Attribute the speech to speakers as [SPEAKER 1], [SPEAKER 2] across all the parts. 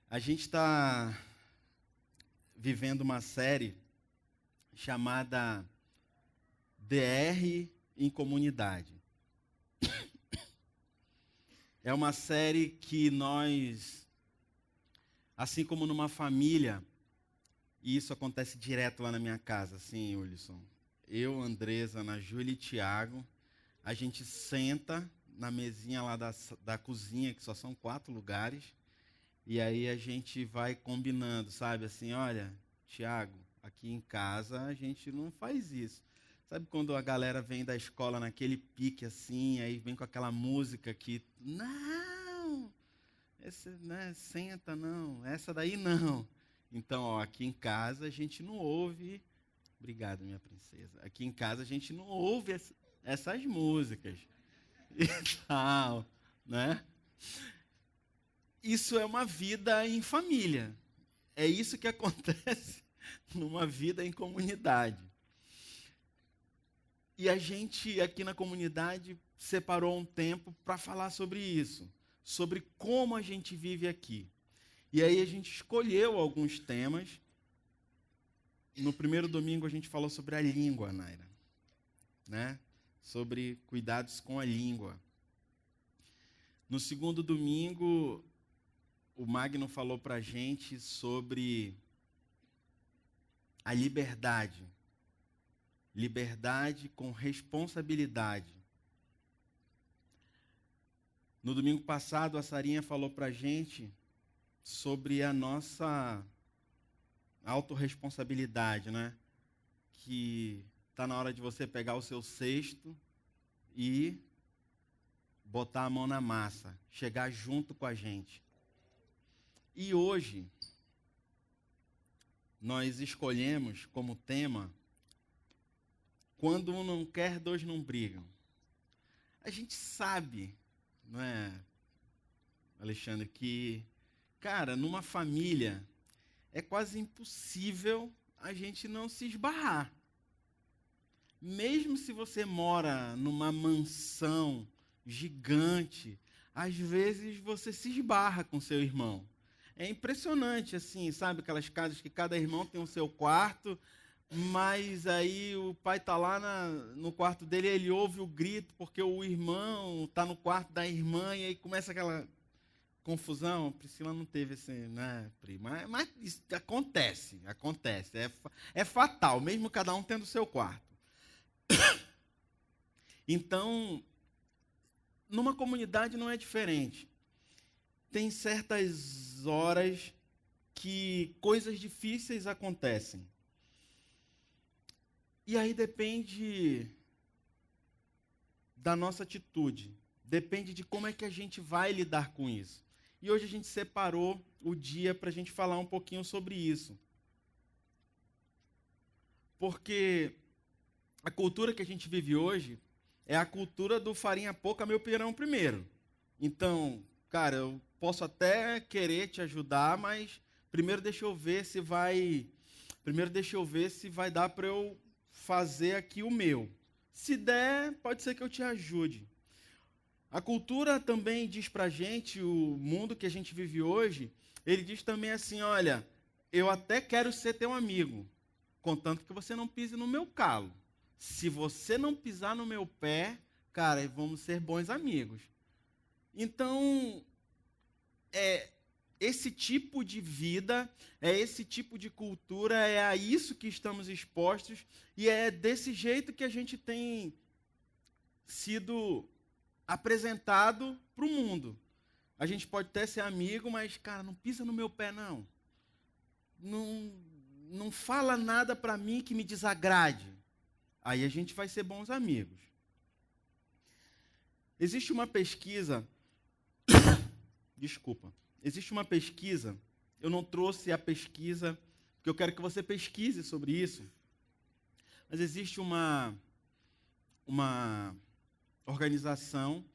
[SPEAKER 1] A gente está vivendo uma série chamada DR em Comunidade. É uma série que nós, assim como numa família, e isso acontece direto lá na minha casa, assim, Wilson. Eu, Andresa, Ana Júlia e Tiago, a gente senta na mesinha lá da cozinha, que só são 4 lugares, e aí a gente vai combinando, sabe? Assim, olha, Tiago, aqui em casa a gente não faz isso. Sabe quando a galera vem da escola naquele pique assim, aí vem com aquela música que, não, esse, né, senta não, essa daí não. Então, ó, aqui em casa a gente não ouve, obrigado minha princesa, aqui em casa a gente não ouve essas músicas e tal, né? Isso é uma vida em família. É isso que acontece numa vida em comunidade. E a gente aqui na comunidade separou um tempo para falar sobre isso, sobre como a gente vive aqui. E aí a gente escolheu alguns temas. No primeiro domingo a gente falou sobre a língua, Naira, né? Sobre cuidados com a língua. No segundo domingo, o Magno falou para a gente sobre a liberdade. Liberdade com responsabilidade. No domingo passado, a Sarinha falou para a gente sobre a nossa autorresponsabilidade, né? Que está na hora de você pegar o seu cesto e botar a mão na massa, chegar junto com a gente. E hoje, nós escolhemos como tema: quando um não quer, dois não brigam. A gente sabe, não é, Alexandre, que, cara, numa família é quase impossível a gente não se esbarrar. Mesmo se você mora numa mansão gigante, às vezes você se esbarra com seu irmão. É impressionante, assim, sabe? Aquelas casas que cada irmão tem o seu quarto, mas aí o pai está lá no quarto dele, ele ouve o grito porque o irmão está no quarto da irmã e aí começa aquela confusão. Priscila não teve esse, né, Pri? Mas isso acontece. É fatal, mesmo cada um tendo o seu quarto. Então, numa comunidade não é diferente. Tem certas horas que coisas difíceis acontecem. E aí depende da nossa atitude, depende de como é que a gente vai lidar com isso. E hoje a gente separou o dia para a gente falar um pouquinho sobre isso. Porque a cultura que a gente vive hoje é a cultura do farinha pouca, meu pirão primeiro. Então, cara, eu posso até querer te ajudar, mas primeiro deixa eu ver se vai dar para eu fazer aqui o meu. Se der, pode ser que eu te ajude. A cultura também diz pra gente, o mundo que a gente vive hoje, ele diz também assim, olha, eu até quero ser teu amigo, contanto que você não pise no meu calo. Se você não pisar no meu pé, cara, vamos ser bons amigos. Então, esse tipo de vida, esse tipo de cultura, é a isso que estamos expostos e é desse jeito que a gente tem sido apresentado para o mundo. A gente pode até ser amigo, mas, cara, não pisa no meu pé, não. Não fala nada para mim que me desagrade. Aí a gente vai ser bons amigos. Existe uma pesquisa, existe uma pesquisa, eu não trouxe a pesquisa, porque eu quero que você pesquise sobre isso, mas existe uma organização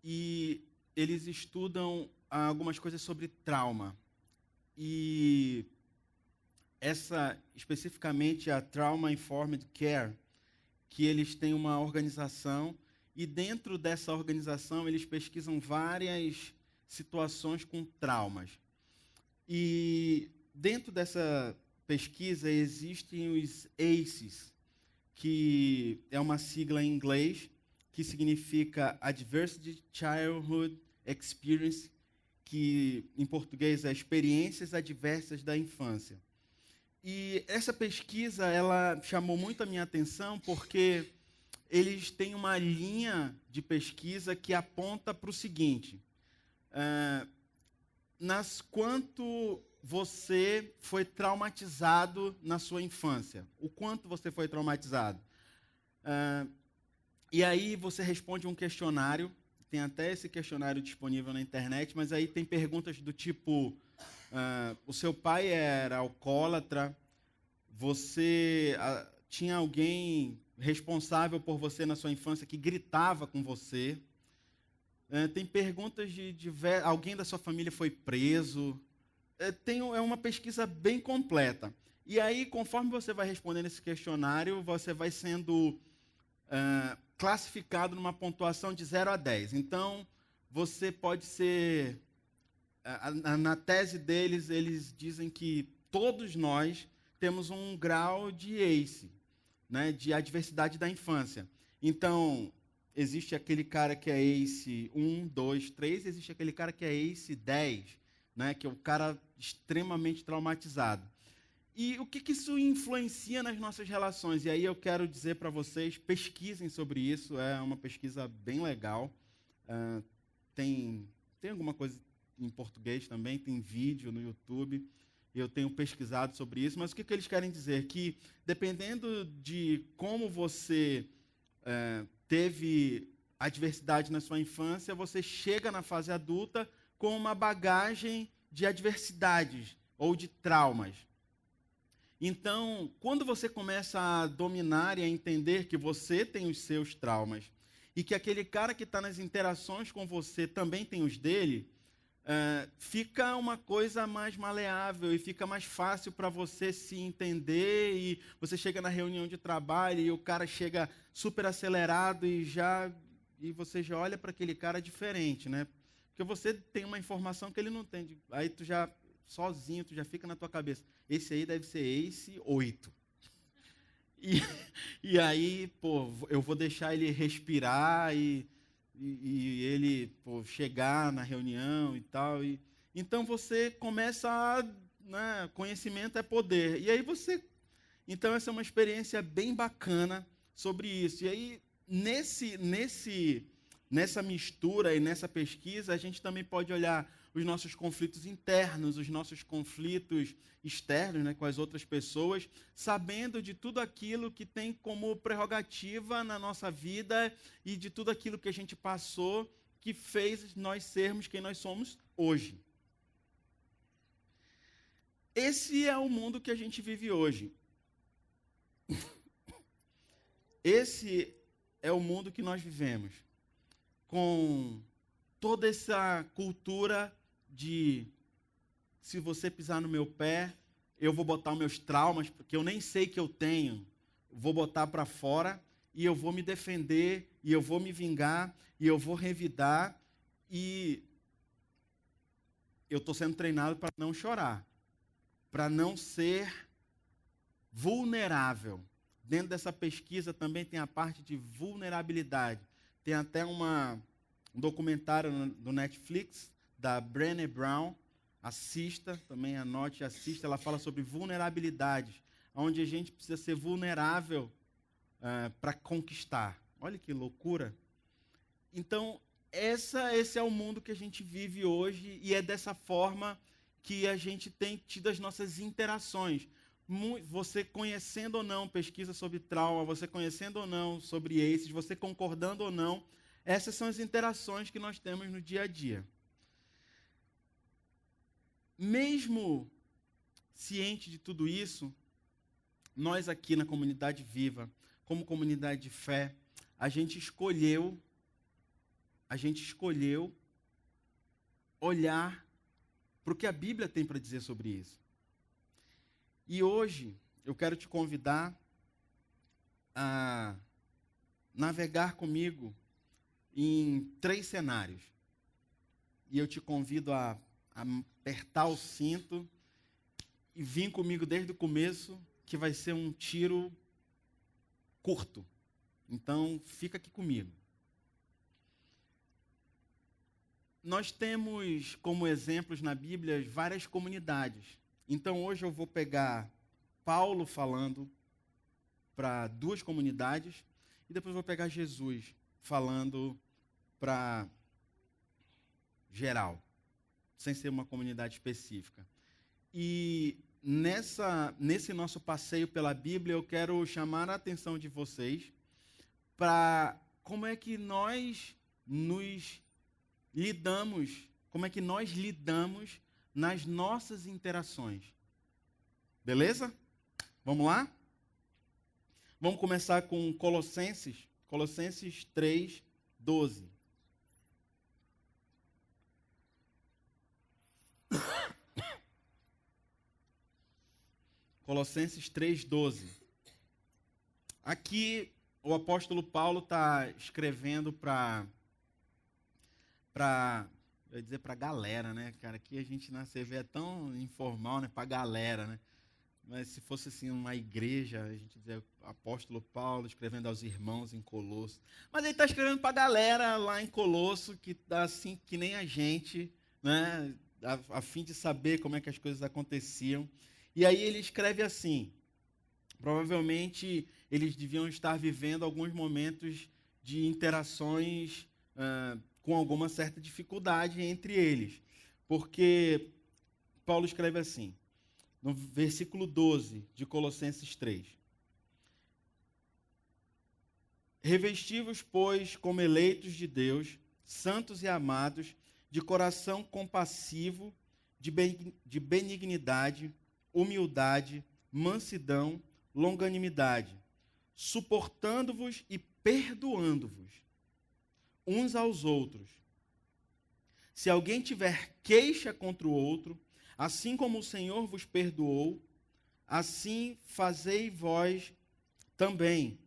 [SPEAKER 1] e eles estudam algumas coisas sobre trauma. E essa, especificamente a Trauma Informed Care, que eles têm uma organização e dentro dessa organização eles pesquisam várias situações com traumas. E dentro dessa pesquisa existem os ACEs, que é uma sigla em inglês que significa Adversity Childhood Experience, que em português é experiências adversas da infância. E essa pesquisa, ela chamou muito a minha atenção porque eles têm uma linha de pesquisa que aponta para o seguinte: quanto você foi traumatizado na sua infância, o quanto você foi traumatizado. E aí você responde um questionário, tem até esse questionário disponível na internet, mas aí tem perguntas do tipo, o seu pai era alcoólatra, você tinha alguém responsável por você na sua infância que gritava com você, tem perguntas de alguém da sua família foi preso, é uma pesquisa bem completa. E aí, conforme você vai respondendo esse questionário, você vai sendo classificado numa pontuação de 0 a 10. Então, você pode ser... Na tese deles, eles dizem que todos nós temos um grau de ACE, né, de adversidade da infância. Então, existe aquele cara que é ACE 1, 2, 3, existe aquele cara que é ACE 10, né, que é o cara extremamente traumatizado. E o que isso influencia nas nossas relações? E aí eu quero dizer para vocês, pesquisem sobre isso, é uma pesquisa bem legal. Tem alguma coisa em português também, tem vídeo no YouTube, eu tenho pesquisado sobre isso, mas o que eles querem dizer? Que dependendo de como você teve adversidade na sua infância, você chega na fase adulta com uma bagagem de adversidades ou de traumas. Então, quando você começa a dominar e a entender que você tem os seus traumas e que aquele cara que está nas interações com você também tem os dele, fica uma coisa mais maleável e fica mais fácil para você se entender, e você chega na reunião de trabalho e o cara chega super acelerado e você já olha para aquele cara diferente, né? Porque você tem uma informação que ele não tem. Aí tu já, sozinho, tu já fica na tua cabeça. Esse aí deve ser Ace 8. E aí, pô, eu vou deixar ele respirar e ele, pô, chegar na reunião e tal. Então você começa a... Né, conhecimento é poder. E aí você... Então essa é uma experiência bem bacana sobre isso. E aí, nessa mistura e nessa pesquisa, a gente também pode olhar os nossos conflitos internos, os nossos conflitos externos, né, com as outras pessoas, sabendo de tudo aquilo que tem como prerrogativa na nossa vida e de tudo aquilo que a gente passou que fez nós sermos quem nós somos hoje. Esse é o mundo que a gente vive hoje. Esse é o mundo que nós vivemos, com toda essa cultura de se você pisar no meu pé, eu vou botar os meus traumas, porque eu nem sei que eu tenho, vou botar para fora e eu vou me defender, e eu vou me vingar, e eu vou revidar, e eu estou sendo treinado para não chorar, para não ser vulnerável. Dentro dessa pesquisa também tem a parte de vulnerabilidade. Tem até um documentário do Netflix, da Brené Brown. Assista, também anote, assista. Ela fala sobre vulnerabilidades, onde a gente precisa ser vulnerável para conquistar. Olha que loucura. Então, esse é o mundo que a gente vive hoje, e é dessa forma que a gente tem tido as nossas interações. Você conhecendo ou não pesquisa sobre trauma, você conhecendo ou não sobre ACEs, você concordando ou não, essas são as interações que nós temos no dia a dia. Mesmo ciente de tudo isso, nós aqui na Comunidade Viva, como comunidade de fé, a gente escolheu olhar para o que a Bíblia tem para dizer sobre isso. E hoje eu quero te convidar a navegar comigo em 3 cenários. E eu te convido a apertar o cinto e vir comigo desde o começo, que vai ser um tiro curto. Então, fica aqui comigo. Nós temos como exemplos na Bíblia várias comunidades. Então, hoje eu vou pegar Paulo falando para 2 comunidades e depois vou pegar Jesus falando para geral, sem ser uma comunidade específica. E nesse nosso passeio pela Bíblia, eu quero chamar a atenção de vocês para como é que nós lidamos nas nossas interações. Beleza? Vamos lá? Vamos começar com Colossenses 3:12. Colossenses 3:12. Aqui o apóstolo Paulo está escrevendo para eu ia dizer para a galera, né, cara? Aqui a gente na CV é tão informal, né, para a galera, né? Mas se fosse assim uma igreja, a gente dizia apóstolo Paulo escrevendo aos irmãos em Colosso. Mas ele está escrevendo para a galera lá em Colosso, que está assim que nem a gente, né? A fim de saber como é que as coisas aconteciam. E aí ele escreve assim, provavelmente eles deviam estar vivendo alguns momentos de interações com alguma certa dificuldade entre eles. Porque Paulo escreve assim, no versículo 12 de Colossenses 3. Revesti-vos, pois, como eleitos de Deus, santos e amados, de coração compassivo, de benignidade, humildade, mansidão, longanimidade, suportando-vos e perdoando-vos uns aos outros. Se alguém tiver queixa contra o outro, assim como o Senhor vos perdoou, assim fazei vós também.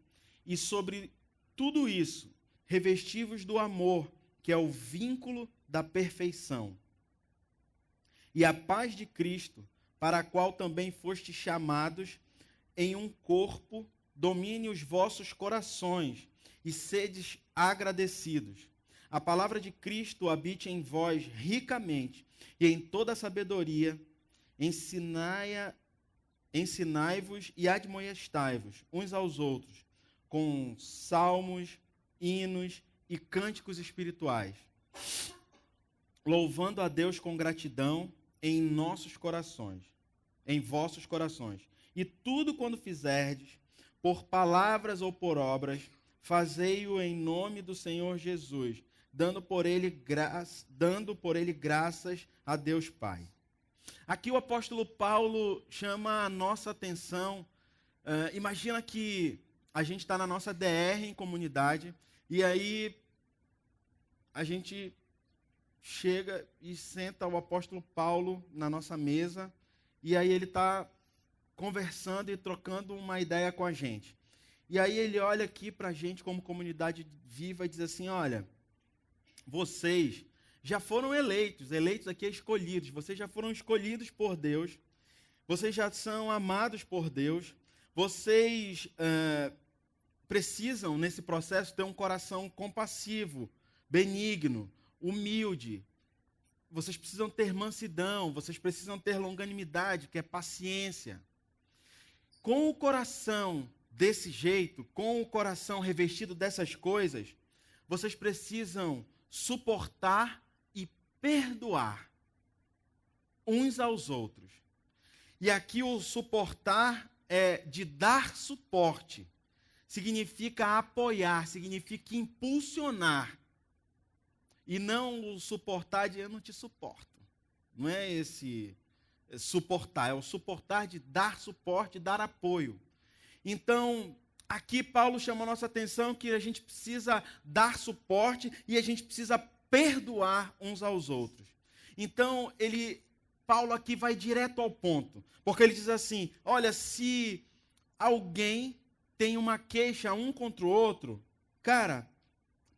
[SPEAKER 1] E sobre tudo isso, revesti-vos do amor, que é o vínculo da perfeição. E a paz de Cristo, para a qual também fostes chamados em um corpo, domine os vossos corações e sedes agradecidos. A palavra de Cristo habite em vós ricamente e em toda sabedoria, ensinai-vos e admoestai-vos uns aos outros com salmos, hinos e cânticos espirituais, louvando a Deus com gratidão em nossos corações, em vossos corações. E tudo quando fizerdes, por palavras ou por obras, fazei-o em nome do Senhor Jesus, dando por ele graças a Deus Pai. Aqui o apóstolo Paulo chama a nossa atenção. Imagina que a gente está na nossa DR em comunidade, e aí a gente chega e senta o apóstolo Paulo na nossa mesa, e aí ele está conversando e trocando uma ideia com a gente. E aí ele olha aqui para a gente como comunidade viva e diz assim, olha, vocês já foram eleitos aqui é escolhidos, vocês já foram escolhidos por Deus, vocês já são amados por Deus, vocês precisam, nesse processo, ter um coração compassivo, benigno, humilde. Vocês precisam ter mansidão, vocês precisam ter longanimidade, que é paciência. Com o coração desse jeito, com o coração revestido dessas coisas, vocês precisam suportar e perdoar uns aos outros. E aqui o suportar é de dar suporte. Significa apoiar, significa impulsionar. E não o suportar de eu não te suporto. Não é esse suportar, é o suportar de dar suporte, dar apoio. Então, aqui Paulo chama a nossa atenção que a gente precisa dar suporte e a gente precisa perdoar uns aos outros. Então, Paulo aqui vai direto ao ponto, porque ele diz assim, olha, se alguém tem uma queixa um contra o outro, cara,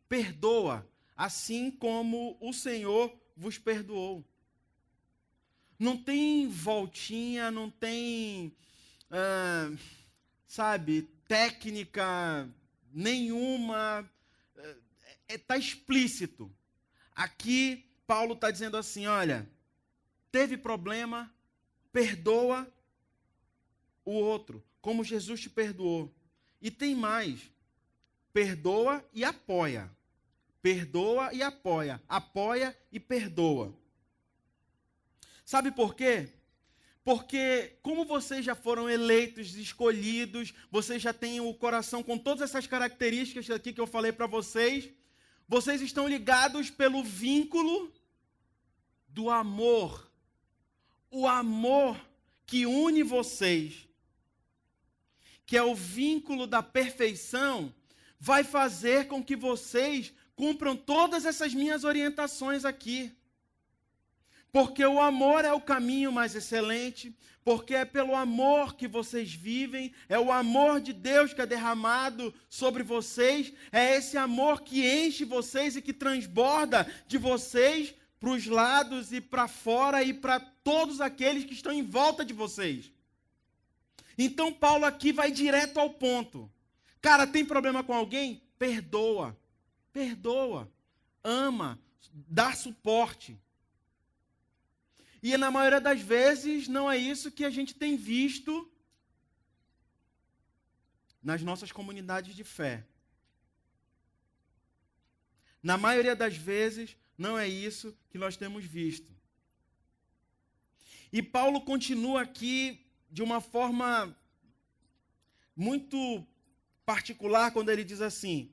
[SPEAKER 1] perdoa, assim como o Senhor vos perdoou. Não tem voltinha, não tem, técnica nenhuma. Está explícito. Aqui, Paulo está dizendo assim, olha, teve problema, perdoa o outro, como Jesus te perdoou. E tem mais, perdoa e apoia. Perdoa e apoia. Apoia e perdoa. Sabe por quê? Porque como vocês já foram eleitos, escolhidos, vocês já têm o coração com todas essas características aqui que eu falei para vocês, vocês estão ligados pelo vínculo do amor. O amor que une vocês, que é o vínculo da perfeição, vai fazer com que vocês cumpram todas essas minhas orientações aqui. Porque o amor é o caminho mais excelente, porque é pelo amor que vocês vivem, é o amor de Deus que é derramado sobre vocês, é esse amor que enche vocês e que transborda de vocês para os lados e para fora e para todos aqueles que estão em volta de vocês. Então Paulo aqui vai direto ao ponto. Cara, tem problema com alguém? Perdoa. Perdoa. Ama. Dá suporte. E na maioria das vezes não é isso que a gente tem visto nas nossas comunidades de fé. Na maioria das vezes não é isso que nós temos visto. E Paulo continua aqui de uma forma muito particular quando ele diz assim: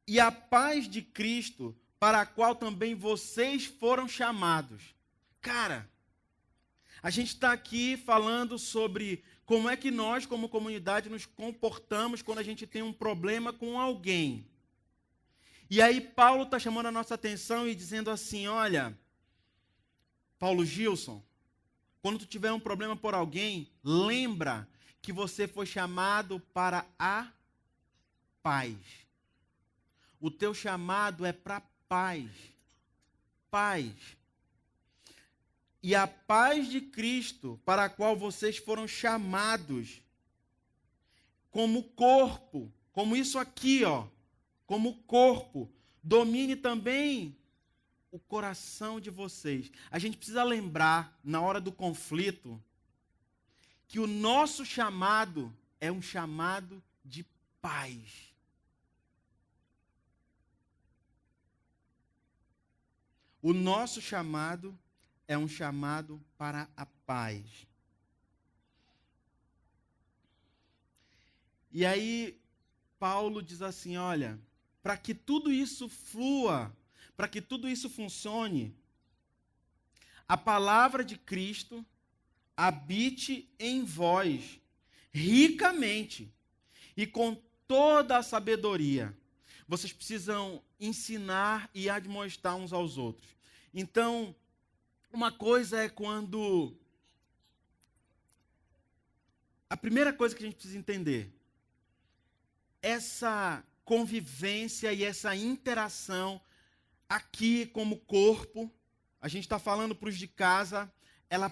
[SPEAKER 1] e a paz de Cristo, para a qual também vocês foram chamados. Cara, a gente está aqui falando sobre como é que nós, como comunidade, nos comportamos quando a gente tem um problema com alguém. E aí Paulo está chamando a nossa atenção e dizendo assim, olha, Paulo Gilson, quando tu tiver um problema por alguém, lembra que você foi chamado para a paz. O teu chamado é para paz. Paz. E a paz de Cristo, para a qual vocês foram chamados, como corpo, como isso aqui, ó, como corpo, domine também o coração de vocês. A gente precisa lembrar, na hora do conflito, que o nosso chamado é um chamado de paz. O nosso chamado é um chamado para a paz. E aí, Paulo diz assim, olha, para que tudo isso flua, para que tudo isso funcione, a palavra de Cristo habite em vós, ricamente, e com toda a sabedoria. Vocês precisam ensinar e admoestar uns aos outros. Então, uma coisa é quando... A primeira coisa que a gente precisa entender, essa convivência e essa interação aqui como corpo, a gente está falando para os de casa, ela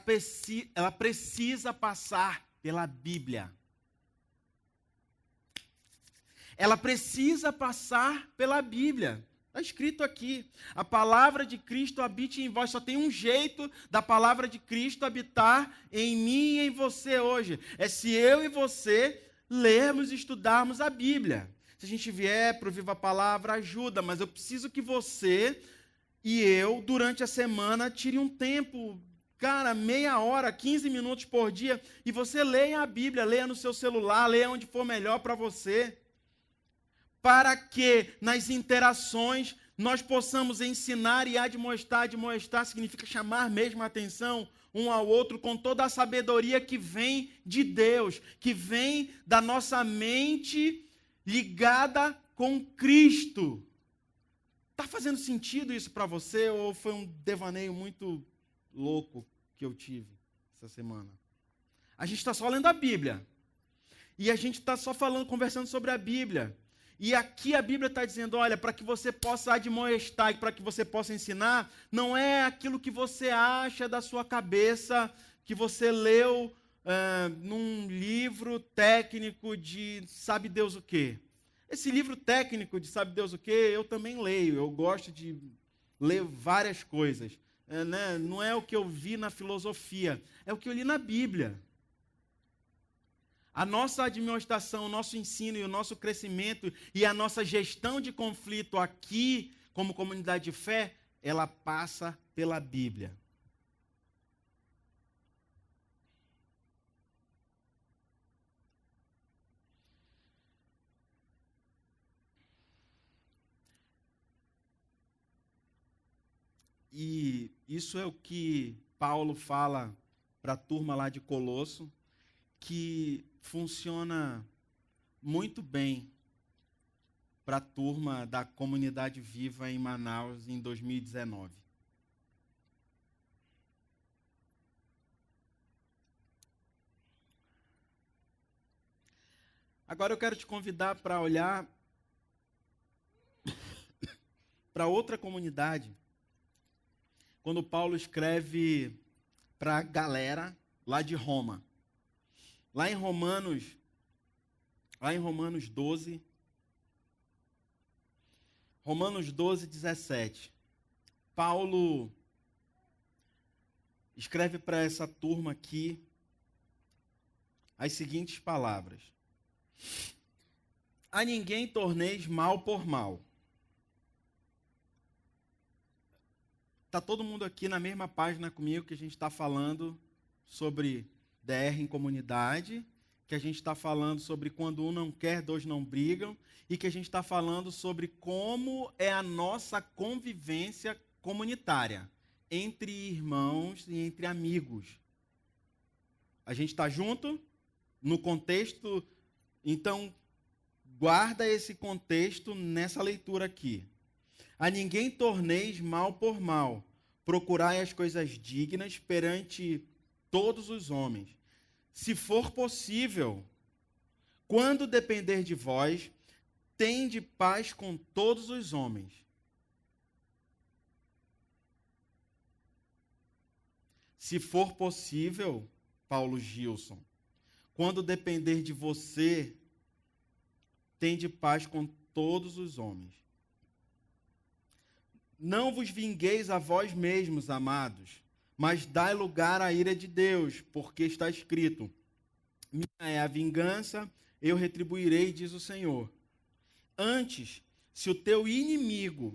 [SPEAKER 1] precisa passar pela Bíblia. Ela precisa passar pela Bíblia. Está escrito aqui, a palavra de Cristo habite em vós. Só tem um jeito da palavra de Cristo habitar em mim e em você hoje. É se eu e você lermos e estudarmos a Bíblia. Se a gente vier para o Viva a Palavra, ajuda, mas eu preciso que você e eu, durante a semana, tire um tempo, cara, meia hora, 15 minutos por dia, e você leia a Bíblia, leia no seu celular, leia onde for melhor para você. Para que nas interações nós possamos ensinar e admoestar. Admoestar significa chamar mesmo a atenção um ao outro com toda a sabedoria que vem de Deus, que vem da nossa mente ligada com Cristo. Está fazendo sentido isso para você ou foi um devaneio muito louco que eu tive essa semana? A gente está só lendo a Bíblia. E a gente está só conversando sobre a Bíblia. E aqui a Bíblia está dizendo, olha, para que você possa admoestar e para que você possa ensinar, não é aquilo que você acha da sua cabeça, que você leu num livro técnico de sabe Deus o quê. Esse livro técnico de sabe Deus o quê, eu também leio, eu gosto de ler várias coisas. Né? Não é o que eu vi na filosofia, é o que eu li na Bíblia. A nossa admoestação, o nosso ensino e o nosso crescimento e a nossa gestão de conflito aqui, como comunidade de fé, ela passa pela Bíblia. E isso é o que Paulo fala para a turma lá de Colosso, que funciona muito bem para a turma da Comunidade Viva em Manaus em 2019. Agora eu quero te convidar para olhar para outra comunidade. Quando Paulo escreve para a galera lá de Roma. Lá em Romanos 12, Romanos 12, 17. Paulo escreve para essa turma aqui as seguintes palavras: a ninguém torneis mal por mal. Está todo mundo aqui na mesma página comigo, que a gente está falando sobre DR em comunidade, que a gente está falando sobre quando um não quer, dois não brigam, e que a gente está falando sobre como é a nossa convivência comunitária, entre irmãos e entre amigos. A gente está junto no contexto, então guarda esse contexto nessa leitura aqui. A ninguém torneis mal por mal, procurai as coisas dignas perante todos os homens. Se for possível, quando depender de vós, tende paz com todos os homens. Se for possível, Paulo Gilson, quando depender de você, tende paz com todos os homens. Não vos vingueis a vós mesmos, amados, mas dai lugar à ira de Deus, porque está escrito: minha é a vingança, eu retribuirei, diz o Senhor. Antes, se o teu inimigo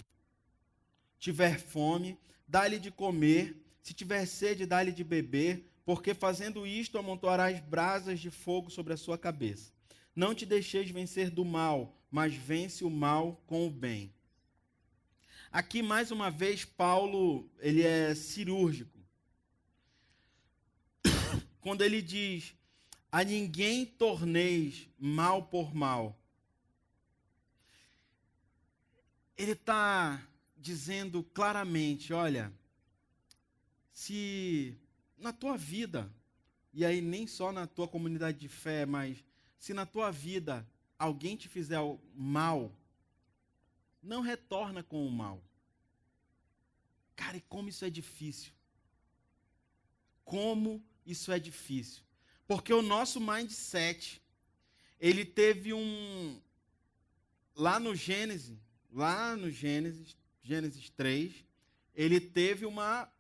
[SPEAKER 1] tiver fome, dá-lhe de comer, se tiver sede, dá-lhe de beber, porque fazendo isto amontoarás brasas de fogo sobre a sua cabeça. Não te deixeis vencer do mal, mas vence o mal com o bem. Aqui, mais uma vez, Paulo, ele é cirúrgico. Quando ele diz, a ninguém torneis mal por mal, ele está dizendo claramente, olha, se na tua vida, e aí nem só na tua comunidade de fé, mas se na tua vida alguém te fizer mal, não retorna com o mal. Cara, e como isso é difícil. Como isso é difícil. Porque o nosso mindset, ele teve lá no Gênesis 3, ele teve uma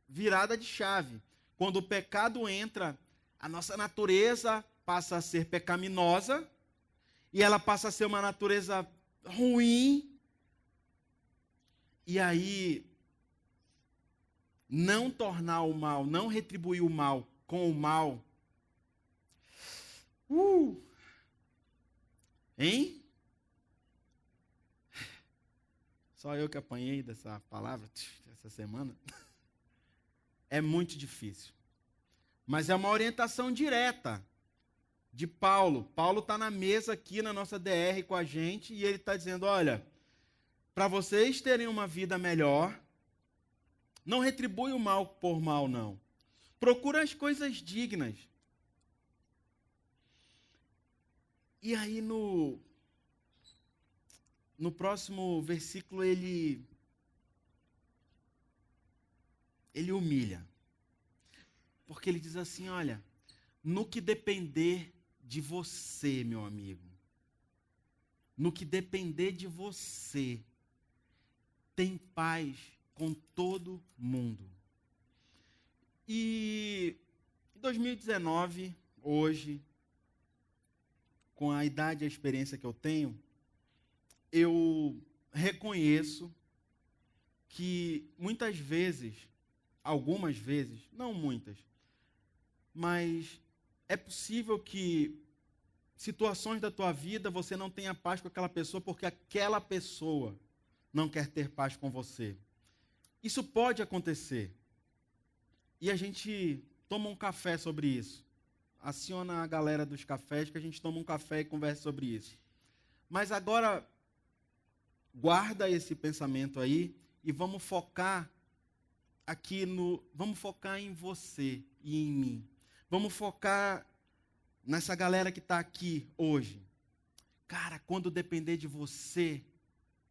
[SPEAKER 1] virada de chave. Quando o pecado entra, a nossa natureza passa a ser pecaminosa, e ela passa a ser uma natureza ruim, e aí não tornar o mal, não retribuir o mal com o mal. Hein? Só eu que apanhei dessa palavra essa semana. É muito difícil. Mas é uma orientação direta de Paulo. Paulo está na mesa aqui na nossa DR com a gente e ele está dizendo, olha, para vocês terem uma vida melhor, não retribui o mal por mal, não. Procura as coisas dignas. E aí no próximo versículo, ele humilha. Porque ele diz assim, olha, no que depender de você, meu amigo, no que depender de você, tem paz com todo mundo. E em 2019, hoje, com a idade e a experiência que eu tenho, eu reconheço que muitas vezes, algumas vezes, não muitas, mas é possível que situações da tua vida você não tenha paz com aquela pessoa porque aquela pessoa não quer ter paz com você. Isso pode acontecer. E a gente toma um café sobre isso. Aciona a galera dos cafés que a gente toma um café e conversa sobre isso. Mas agora, guarda esse pensamento aí e vamos focar vamos focar em você e em mim. Vamos focar nessa galera que está aqui hoje. Cara, quando depender de você,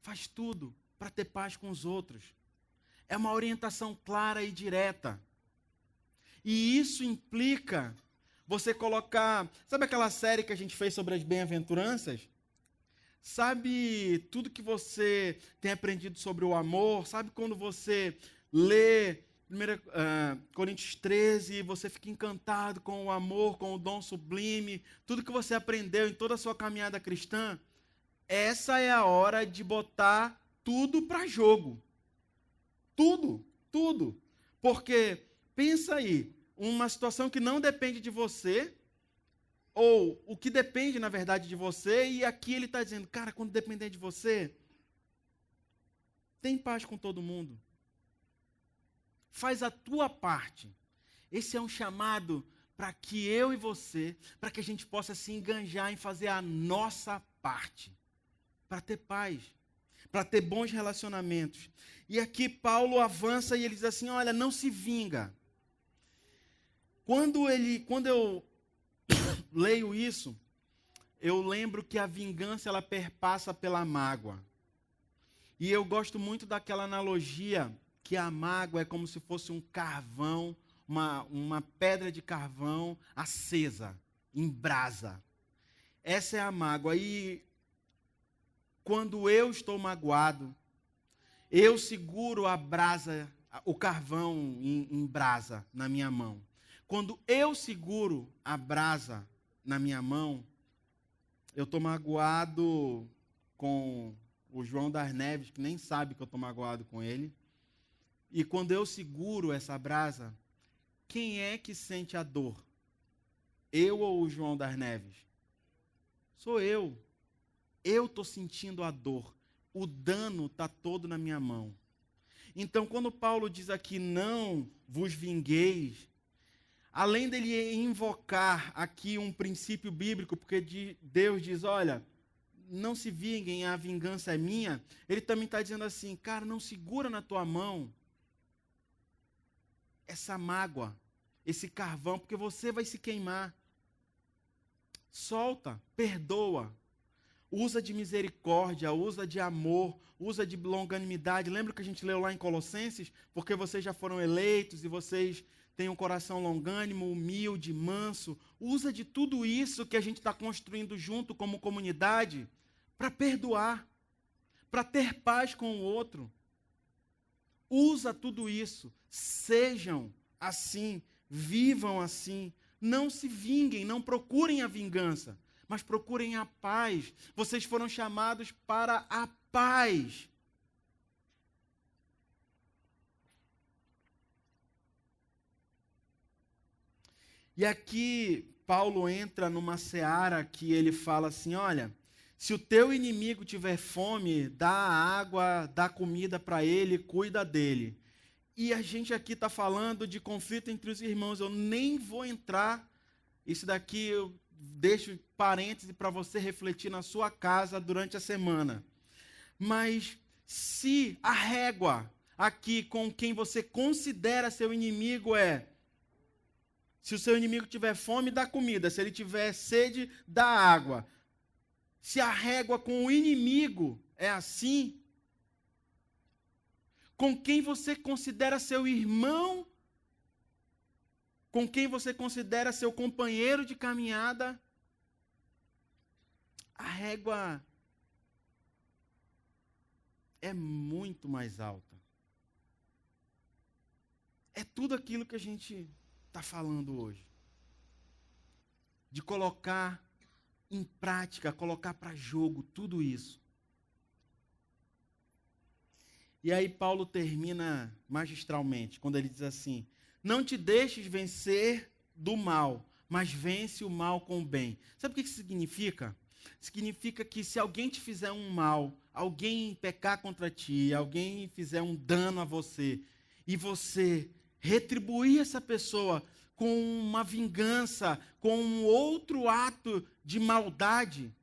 [SPEAKER 1] faz tudo para ter paz com os outros. É uma orientação clara e direta. E isso implica você colocar... Sabe aquela série que a gente fez sobre as bem-aventuranças? Sabe tudo que você tem aprendido sobre o amor? Sabe quando você lê 1 Coríntios 13 e você fica encantado com o amor, com o dom sublime, tudo que você aprendeu em toda a sua caminhada cristã? Essa é a hora de botar tudo para jogo. Tudo, tudo. Porque, pensa aí, uma situação que não depende de você, ou o que depende, na verdade, de você, e aqui ele está dizendo, cara, quando depender de você, tem paz com todo mundo. Faz a tua parte. Esse é um chamado para que eu e você, para que a gente possa se enganjar em fazer a nossa parte. Para ter paz, para ter bons relacionamentos. E aqui Paulo avança e ele diz assim, olha, não se vinga. Quando eu leio isso, eu lembro que a vingança ela perpassa pela mágoa. E eu gosto muito daquela analogia que a mágoa é como se fosse um carvão, uma pedra de carvão acesa, em brasa. Essa é a mágoa. E quando eu estou magoado, eu seguro a brasa, o carvão em brasa na minha mão. Quando eu seguro a brasa na minha mão, eu estou magoado com o João das Neves, que nem sabe que eu estou magoado com ele. E quando eu seguro essa brasa, quem é que sente a dor? Eu ou o João das Neves? Sou eu. Eu estou sentindo a dor. O dano está todo na minha mão. Então, quando Paulo diz aqui, não vos vingueis, além dele invocar aqui um princípio bíblico, porque Deus diz, olha, não se vinguem, a vingança é minha, ele também está dizendo assim, cara, não segura na tua mão essa mágoa, esse carvão, porque você vai se queimar. Solta, perdoa, usa de misericórdia, usa de amor, usa de longanimidade. Lembra que a gente leu lá em Colossenses? Porque vocês já foram eleitos e vocês têm um coração longânimo, humilde, manso. Usa de tudo isso que a gente está construindo junto como comunidade para perdoar, para ter paz com o outro. Usa tudo isso. Sejam assim, vivam assim. Não se vinguem, não procurem a vingança, mas procurem a paz. Vocês foram chamados para a paz. E aqui Paulo entra numa seara que ele fala assim, olha, se o teu inimigo tiver fome, dá água, dá comida para ele, cuida dele. E a gente aqui está falando de conflito entre os irmãos, eu nem vou entrar, isso daqui eu deixo parêntese para você refletir na sua casa durante a semana. Mas se a régua aqui com quem você considera seu inimigo se o seu inimigo tiver fome, dá comida, se ele tiver sede, dá água. Se a régua com o inimigo é assim? Com quem você considera seu irmão, com quem você considera seu companheiro de caminhada, a régua é muito mais alta. É tudo aquilo que a gente está falando hoje. De colocar em prática, colocar para jogo tudo isso. E aí Paulo termina magistralmente, quando ele diz assim: não te deixes vencer do mal, mas vence o mal com o bem. Sabe o que isso significa? Significa que se alguém te fizer um mal, alguém pecar contra ti, alguém fizer um dano a você, e você retribuir essa pessoa com uma vingança, com um outro ato de maldade,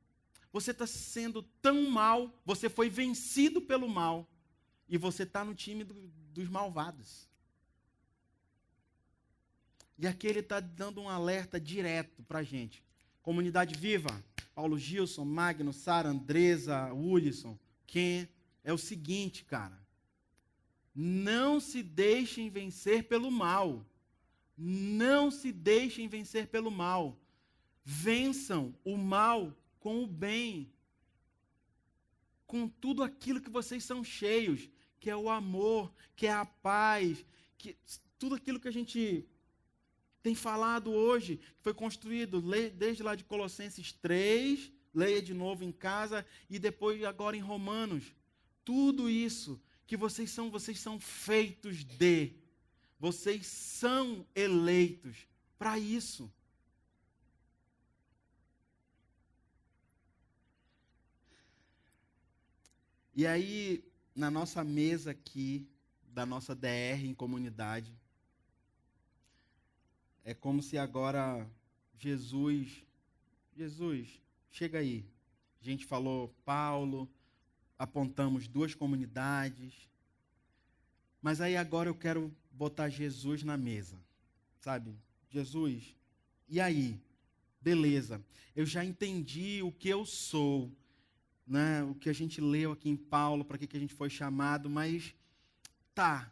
[SPEAKER 1] você está sendo tão mal, você foi vencido pelo mal, e você está no time dos malvados. E aqui ele está dando um alerta direto para a gente. Comunidade Viva, Paulo Gilson, Magno, Sara, Andresa, Ulisson, Ken, é o seguinte, cara. Não se deixem vencer pelo mal. Não se deixem vencer pelo mal. Vençam o mal com o bem. Com tudo aquilo que vocês são cheios, que é o amor, que é a paz, que tudo aquilo que a gente tem falado hoje, que foi construído desde lá de Colossenses 3, leia de novo em casa, e depois agora em Romanos. Tudo isso que vocês são feitos de. Vocês são eleitos para isso. E aí, na nossa mesa aqui, da nossa DR em comunidade, é como se agora Jesus, chega aí. A gente falou Paulo, apontamos 2 comunidades, mas aí agora eu quero botar Jesus na mesa, sabe? Jesus, e aí? Beleza, eu já entendi o que eu sou, né? O que a gente leu aqui em Paulo, para que a gente foi chamado, mas tá.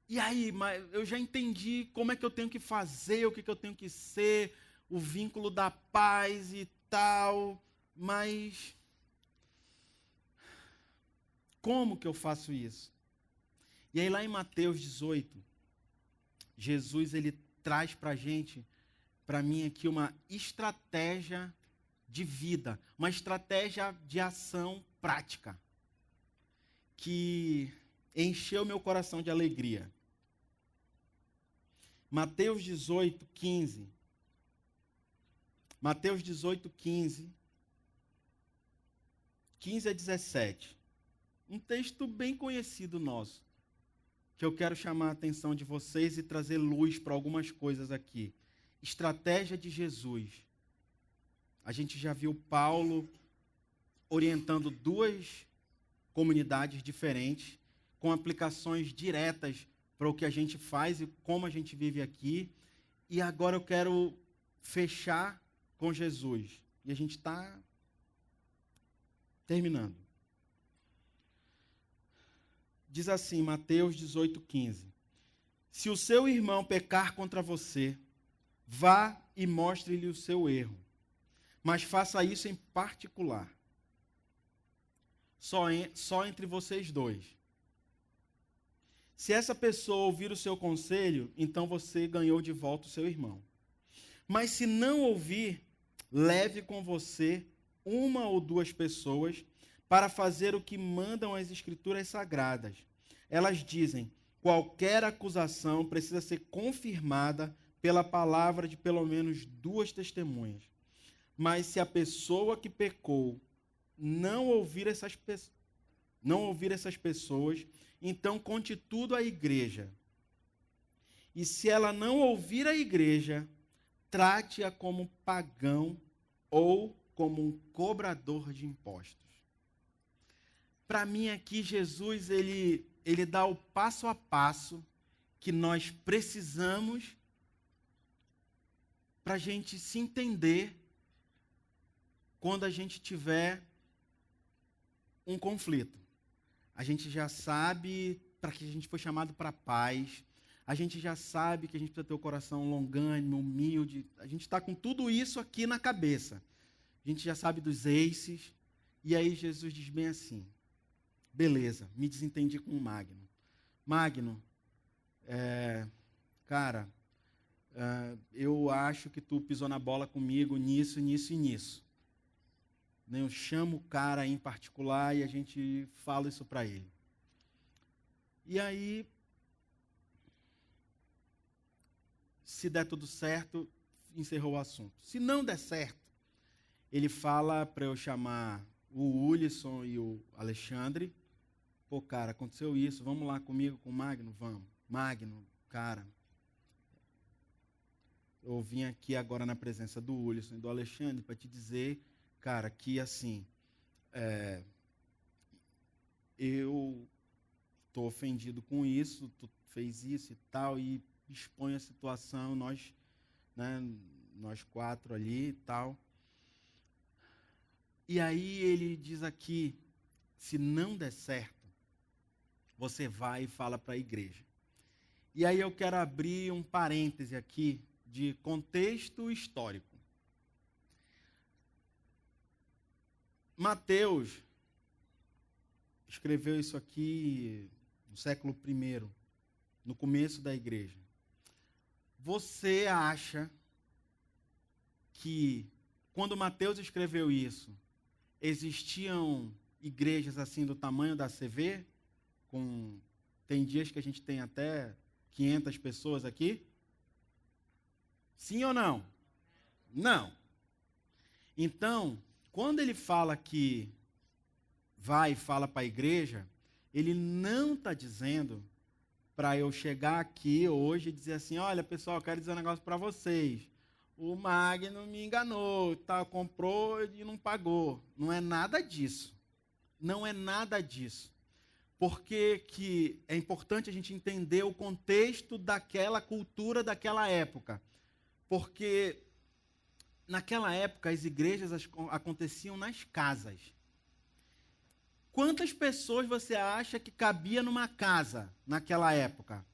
[SPEAKER 1] E aí, mas eu já entendi como é que eu tenho que fazer, o que eu tenho que ser, o vínculo da paz e tal, mas como que eu faço isso? E aí lá em Mateus 18, Jesus ele traz para a gente, para mim aqui, uma estratégia de vida, uma estratégia de ação prática, que encheu meu coração de alegria. Mateus 18, 15. Mateus 18, 15. 15 a 17. Um texto bem conhecido nosso, que eu quero chamar a atenção de vocês e trazer luz para algumas coisas aqui. Estratégia de Jesus. A gente já viu Paulo orientando 2 comunidades diferentes, com aplicações diretas para o que a gente faz e como a gente vive aqui. E agora eu quero fechar com Jesus. E a gente está terminando. Diz assim, Mateus 18, 15. Se o seu irmão pecar contra você, vá e mostre-lhe o seu erro. Mas faça isso em particular. Só entre vocês 2. Se essa pessoa ouvir o seu conselho, então você ganhou de volta o seu irmão. Mas se não ouvir, leve com você 1 ou 2 pessoas para fazer o que mandam as Escrituras Sagradas. Elas dizem: qualquer acusação precisa ser confirmada pela palavra de pelo menos 2 testemunhas. Mas se a pessoa que pecou não ouvir essas pessoas, então conte tudo à igreja. E se ela não ouvir a igreja, trate-a como pagão ou como um cobrador de impostos. Para mim aqui, Jesus, ele dá o passo a passo que nós precisamos para a gente se entender quando a gente estiver um conflito. A gente já sabe para que a gente foi chamado para a paz. A gente já sabe que a gente precisa ter o coração longânimo, humilde. A gente está com tudo isso aqui na cabeça. A gente já sabe dos aces. E aí Jesus diz bem assim, beleza, me desentendi com o Magno. Magno, cara, eu acho que tu pisou na bola comigo nisso, nisso e nisso. Eu chamo o cara em particular e a gente fala isso para ele. E aí, se der tudo certo, encerrou o assunto. Se não der certo, ele fala para eu chamar o Ulisson e o Alexandre. Pô, cara, aconteceu isso, vamos lá comigo, com o Magno? Vamos. Magno, cara, eu vim aqui agora na presença do Ulisson e do Alexandre para te dizer, cara, que assim, eu estou ofendido com isso, tu fez isso e tal, e expõe a situação, nós 4 ali e tal. E aí ele diz aqui, se não der certo, você vai e fala para a igreja. E aí eu quero abrir um parêntese aqui de contexto histórico. Mateus escreveu isso aqui no século I, no começo da igreja. Você acha que, quando Mateus escreveu isso, existiam igrejas assim do tamanho da CV? Tem dias que a gente tem até 500 pessoas aqui? Sim ou não? Não. Então, quando ele fala que vai e fala para a igreja, ele não está dizendo para eu chegar aqui hoje e dizer assim, olha, pessoal, eu quero dizer um negócio para vocês. O Magno me enganou, tá, comprou e não pagou. Não é nada disso. Não é nada disso. Porque que é importante a gente entender o contexto daquela cultura, daquela época. Porque naquela época as igrejas aconteciam nas casas. Quantas pessoas você acha que cabia numa casa naquela época?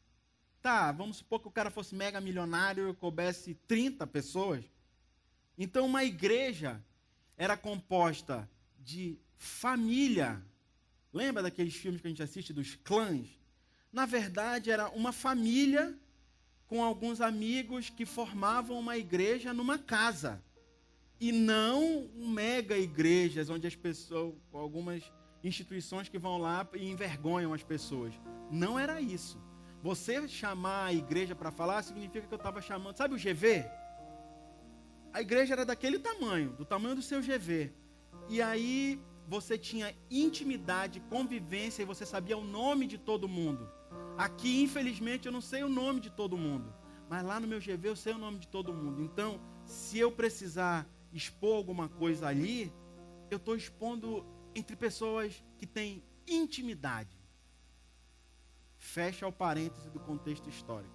[SPEAKER 1] Tá, vamos supor que o cara fosse mega milionário e coubesse 30 pessoas. Então uma igreja era composta de família. Lembra daqueles filmes que a gente assiste dos clãs? Na verdade era uma família com alguns amigos que formavam uma igreja numa casa. E não mega igrejas onde as pessoas, algumas instituições que vão lá e envergonham as pessoas. Não era isso. Você chamar a igreja para falar significa que eu estava chamando. Sabe o GV? A igreja era daquele tamanho, do tamanho do seu GV. E aí você tinha intimidade, convivência e você sabia o nome de todo mundo. Aqui, infelizmente, eu não sei o nome de todo mundo. Mas lá no meu GV eu sei o nome de todo mundo. Então, se eu precisar expor alguma coisa ali, eu estou expondo entre pessoas que têm intimidade. Fecha o parêntese do contexto histórico.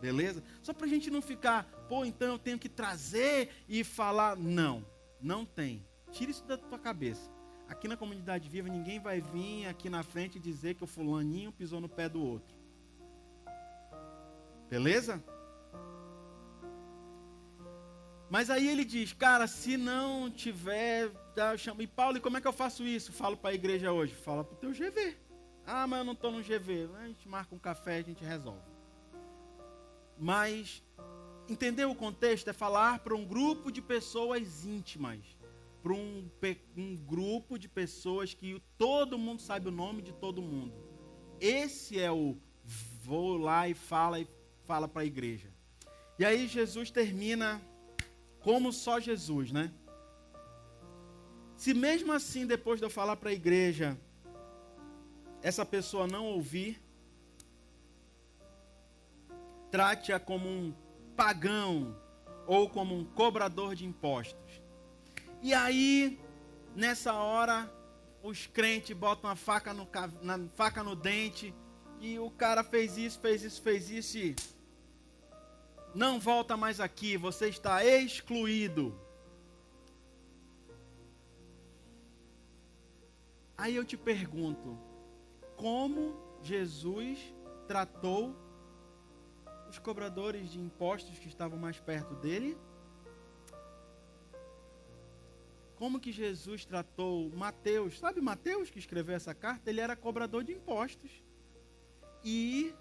[SPEAKER 1] Beleza? Só para a gente não ficar, pô, então eu tenho que trazer e falar. Não, não tem. Tira isso da tua cabeça. Aqui na Comunidade Viva, ninguém vai vir aqui na frente e dizer que o fulaninho pisou no pé do outro. Beleza? Mas aí ele diz, cara, se não tiver, eu chamo. E Paulo, e como é que eu faço isso? Falo para a igreja hoje. Fala para o teu GV. Ah, mas eu não estou no GV. A gente marca um café e a gente resolve. Mas entender o contexto é falar para um grupo de pessoas íntimas. Para um grupo de pessoas que todo mundo sabe o nome de todo mundo. Esse é o vou lá e fala para a igreja. E aí Jesus termina como só Jesus, né? Se mesmo assim, depois de eu falar para a igreja, essa pessoa não ouvir, trate-a como um pagão ou como um cobrador de impostos. E aí, nessa hora, os crentes botam a faca no dente e o cara fez isso e não volta mais aqui, você está excluído. Aí eu te pergunto, como Jesus tratou os cobradores de impostos que estavam mais perto dele? Como que Jesus tratou Mateus? Sabe Mateus que escreveu essa carta? Ele era cobrador de impostos. E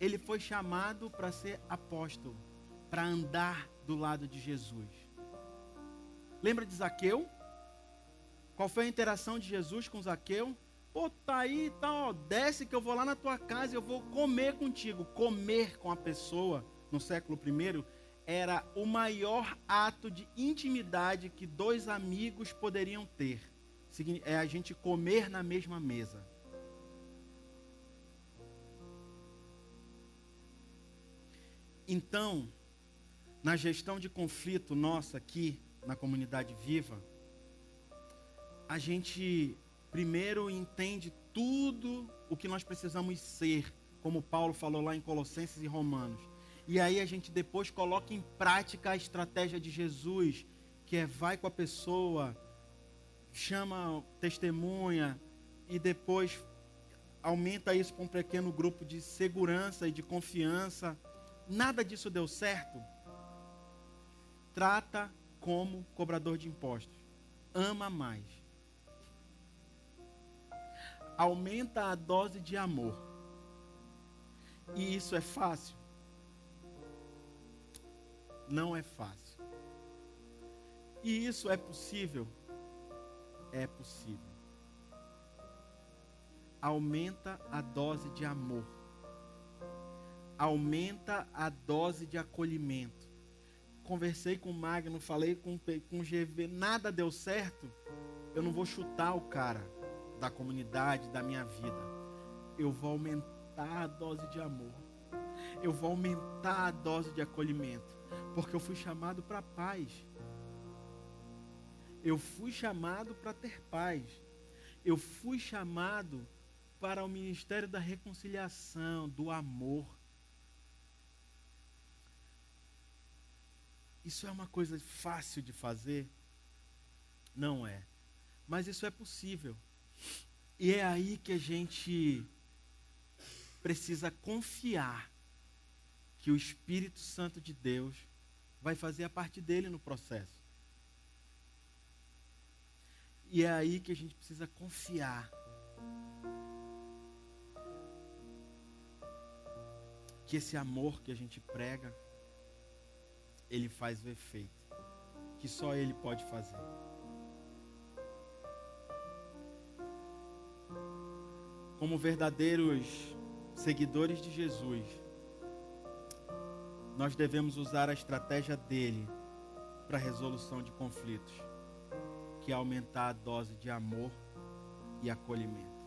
[SPEAKER 1] ele foi chamado para ser apóstolo, para andar do lado de Jesus. Lembra de Zaqueu? Qual foi a interação de Jesus com Zaqueu? Pô, tá aí, tá, ó, desce que eu vou lá na tua casa e eu vou comer contigo. Comer com a pessoa, no século I, era o maior ato de intimidade que dois amigos poderiam ter. É a gente comer na mesma mesa. Então, na gestão de conflito nossa aqui, na comunidade viva, a gente primeiro entende tudo o que nós precisamos ser, como Paulo falou lá em Colossenses e Romanos. E aí a gente depois coloca em prática a estratégia de Jesus, que é vai com a pessoa, chama testemunha e depois aumenta isso para um pequeno grupo de segurança e de confiança. Nada disso deu certo? Trata como cobrador de impostos. Ama mais. Aumenta a dose de amor. E isso é fácil? Não é fácil. E isso é possível? É possível. Aumenta a dose de amor. Aumenta a dose de acolhimento. Conversei com o Magno, falei com o GV, nada deu certo. Eu não vou chutar o cara da comunidade, da minha vida. Eu vou aumentar a dose de amor. Eu vou aumentar a dose de acolhimento. Porque eu fui chamado para paz. Eu fui chamado para ter paz. Eu fui chamado para o ministério da reconciliação, do amor. Isso é uma coisa fácil de fazer? Não é. Mas isso é possível. E é aí que a gente precisa confiar que o Espírito Santo de Deus vai fazer a parte dele no processo. E é aí que a gente precisa confiar que esse amor que a gente prega, ele faz o efeito que só ele pode fazer. Como verdadeiros seguidores de Jesus, nós devemos usar a estratégia dele para a resolução de conflitos, que é aumentar a dose de amor e acolhimento.